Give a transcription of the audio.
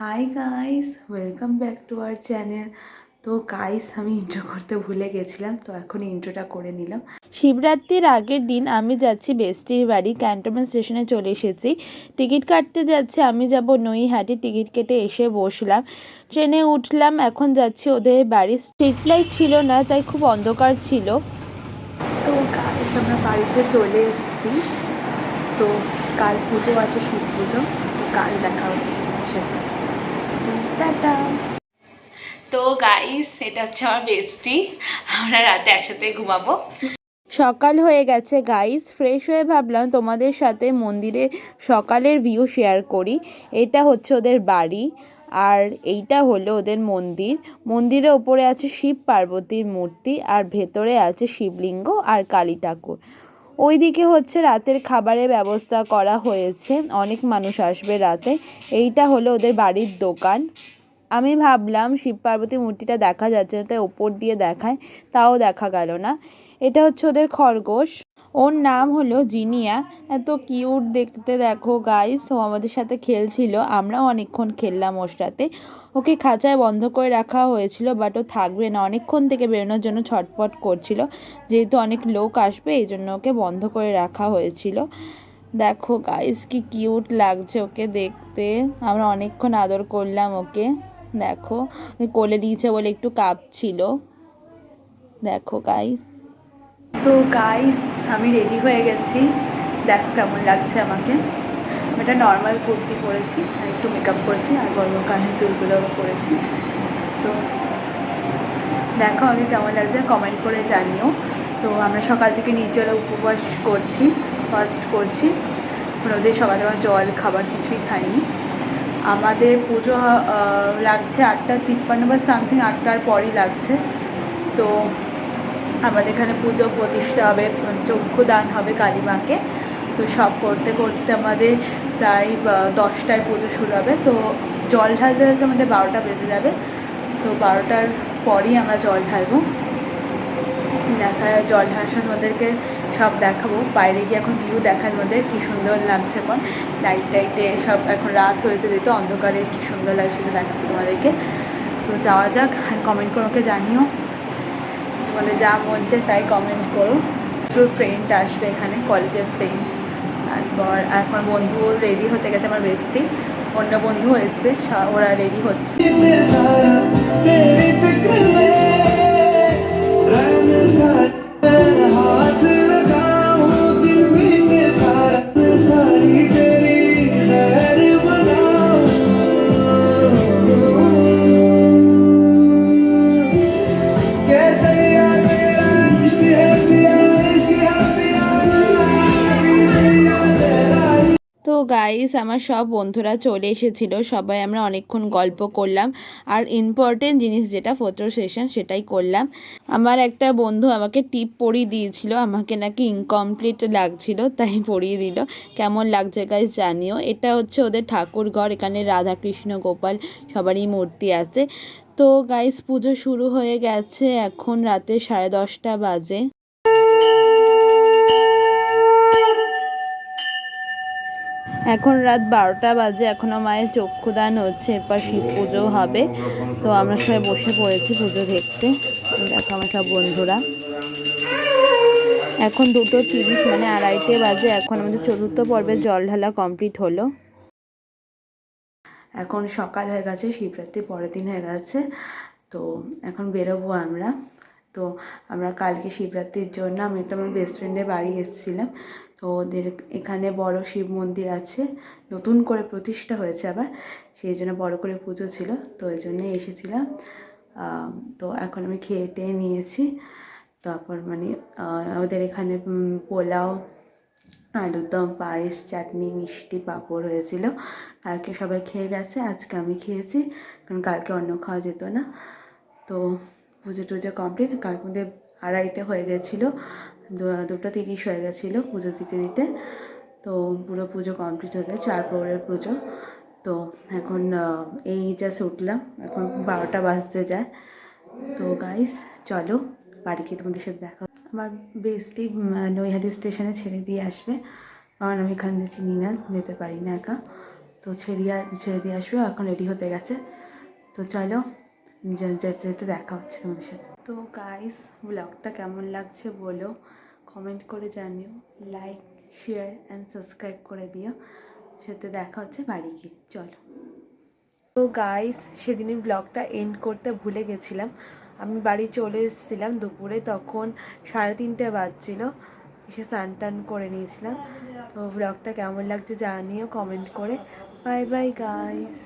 Hi guys, welcome back to our channel. তো guys, আমি intro করতে ভুলে গেছিলাম, তো এখন ইন্ট্রোটা করে নিলাম। শিবরাত্রির আগের দিন আমি যাচ্ছি বেস্টির বাড়ি, ক্যান্টনমেন্ট স্টেশনে চলে এসেছি। টিকিট কাটতে যাচ্ছি, আমি যাব নৈহাটি। টিকিট কেটে এসে বসলাম, ট্রেনে উঠলাম, এখন যাচ্ছি ওদের বাড়ি। স্ট্রিট লাইট ছিল না, তাই খুব অন্ধকার ছিল। তো গাইস, আমরা বাড়িতে চলে এসেছি। তো কাল পুজো আছে, শিব পুজো। তো কাল দেখা হচ্ছে আমার সাথে। তো টাটা। তো গাইস, এটা হচ্ছে আমার বেস্টি। আমরা রাতে একসাথে ঘুমাবো। সকাল হয়ে গেছে গাইস, ফ্রেশ হয়ে ভাবলাম তোমাদের সাথে মন্দিরে সকালের ভিউ শেয়ার করি। এটা হচ্ছে ওদের বাড়ি, আর এইটা হলো ওদের মন্দির। মন্দিরের ওপরে আছে শিব পার্বতীর মূর্তি, আর ভেতরে আছে শিবলিঙ্গ আর কালী ঠাকুর। ওইদিকে হচ্ছে রাতের খাবারের ব্যবস্থা করা হয়েছে, অনেক মানুষ আসবে রাতে। এইটা হলো ওদের বাড়ির দোকান। আমি ভাবলাম শিব পার্বতী মূর্তিটা দেখা যাচ্ছে না, তাই ওপর দিয়ে দেখায়, তাও দেখা গেল না। এটা হচ্ছে ওদের খরগোশ, ওর নাম হলো জিনিয়া। এত কিউট দেখতে, দেখো গাইস। ও আমাদের সাথে খেলছিল, আমরাও অনেকক্ষণ খেললাম ওর সাথে। ওকে খাঁচায় বন্ধ করে রাখা হয়েছিল, বাট ও থাকবে না, অনেকক্ষণ থেকে বেরোনোর জন্য ছটফট করছিল। যেহেতু অনেক লোক আসবে, এই জন্য ওকে বন্ধ করে রাখা হয়েছিল। দেখো গাইস, কি কিউট লাগছে ওকে দেখতে। আমরা অনেকক্ষণ আদর করলাম ওকে। দেখো, কোলে দিয়েছে বলে একটু কাঁপছিল। দেখো গাইস। তো গাইস, আমি রেডি হয়ে গেছি। দেখো কেমন লাগছে আমাকে। আমি একটা নর্মাল কুর্তি পরেছি, আর একটু মেকআপ করেছি, আর বড় কানের দুলগুলো পরেছি। তো দেখো আগে কেমন লাগছে, কমেন্ট করে জানিও। তো আমরা সকাল থেকে নির্জলা উপবাস করছি, ফাস্ট করছি। ওদের সকালে জল খাবার কিছুই খাইনি। আমাদের পুজো লাগছে 8:53 বা সামথিং, 8টার পরই লাগছে। তো আমাদের এখানে পুজো প্রতিষ্ঠা হবে, চক্ষুদান হবে কালী মাকে। তো সব করতে করতে আমাদের প্রায় 10টায় পুজো শুরু হবে। তো জল ঢালতে ঢালতে আমাদের 12টা বেজে যাবে। তো 12টার পরই আমরা জল ঢালবো। জল ঢালার সময় ওদেরকে সব দেখাবো। বাইরে গিয়ে এখন ভিউ দেখার মধ্যে কী সুন্দর লাগছে, এখন লাইট টাইটে সব, এখন রাত হয়েছে যেহেতু, অন্ধকারে কী সুন্দর লাগছে সেটা দেখাবো তোমাদেরকে। তো যাওয়া যাক, আর কমেন্ট করে ওকে জানিও, তোমাদের যা মন চায় তাই কমেন্ট করো। প্রচুর ফ্রেন্ড আসবে এখানে, কলেজের ফ্রেন্ড। তারপর এখন বন্ধু রেডি হতে গেছে, আমার বেস্টি। অন্য বন্ধু এসছে, ওরা রেডি হচ্ছে। তো গাইস, আমার সব বন্ধুরা চলে এসেছিল, সবাই আমরা অনেকক্ষণ গল্প করলাম। আর ইম্পর্টেন্ট জিনিস যেটা ফটো সেশন, সেটাই করলাম। আমার একটা বন্ধু আমাকে টিপ পরিয়ে দিয়েছিল, আমাকে নাকি ইনকমপ্লিট লাগছিল, তাই পরিয়ে দিল। কেমন লাগছে গাইস জানিও। এটা হচ্ছে ওদের ঠাকুর ঘর, এখানে রাধা কৃষ্ণ গোপাল সবারই মূর্তি আছে। তো গাইস, পুজো শুরু হয়ে গেছে, এখন রাতে 10:30 বাজে। এখন রাত 12টা বাজে, এখনও মায়ের চক্ষুদান হচ্ছে, এরপর শিব পুজো হবে। তো আমরা সবাই বসে পড়েছি পুজো দেখতে। দেখো আমার সব বন্ধুরা। এখন 2:30, মানে 2:30 বাজে। এখন আমাদের চতুর্থ পর্বের জল ঢালা কমপ্লিট হলো। এখন সকাল হয়ে গেছে, শিবরাত্রি পরের দিন হয়ে গেছে। তো এখন বেরোবো আমরা। তো আমরা কালকে শিবরাত্রির জন্য আমি একটা আমার বেস্ট ফ্রেন্ডের বাড়ি এসেছিলাম। তো ওদের এখানে বড় শিব মন্দির আছে, নতুন করে প্রতিষ্ঠা হয়েছে আবার, সেই জন্য বড় করে পুজো ছিল, তো ওই জন্যই এসেছিলাম। তো এখন আমি খেয়ে টেয়ে নিয়েছি। তারপর মানে ওদের এখানে পোলাও, আলুর দম, পায়েস, চাটনি, মিষ্টি, পাঁপড় হয়েছিল। কালকে সবাই খেয়ে গেছে, আজকে আমি খেয়েছি, কারণ কালকে অন্য খাওয়া যেত না। তো পুজো টুজো কমপ্লিট, কাল মধ্যে 2:30 হয়ে গেছিলো, 2:30 হয়ে গেছিলো পুজো দিতে দিতে। তো পুরো পুজো কমপ্লিট হয়ে গেছে, 4 প্রহরের পুজো। তো এখন এই জাস্ট উঠলাম, এখন 12টা বাজতে যায়। তো গাইস, চলো বাড়ি গিয়ে তোমাদের সাথে দেখা। আমার বেস্টি নৈহাটি স্টেশনে ছেড়ে দিয়ে আসবে, কারণ আমি এখান থেকে চিনি না, যেতে পারি না একা। তো ছেড়ে দিয়ে আসবে, এখন রেডি হতে গেছে। তো চলো যেতে যেতে দেখা হচ্ছে তোমাদের সাথে। তো গাইস, ব্লগটা কেমন লাগছে বলো, কমেন্ট করে জানিও, লাইক শেয়ার অ্যান্ড সাবস্ক্রাইব করে দিও। সাথে দেখা হচ্ছে বাড়ি গিয়ে, চলো। তো গাইস, সেদিনের ব্লগটা এন্ড করতে ভুলে গেছিলাম। আমি বাড়ি চলে এসেছিলাম দুপুরে, তখন 3:30 বাজছিল। এসে স্নান টান করে নিয়েছিলাম। তো ব্লগটা কেমন লাগছে জানিও কমেন্ট করে। Bye bye guys.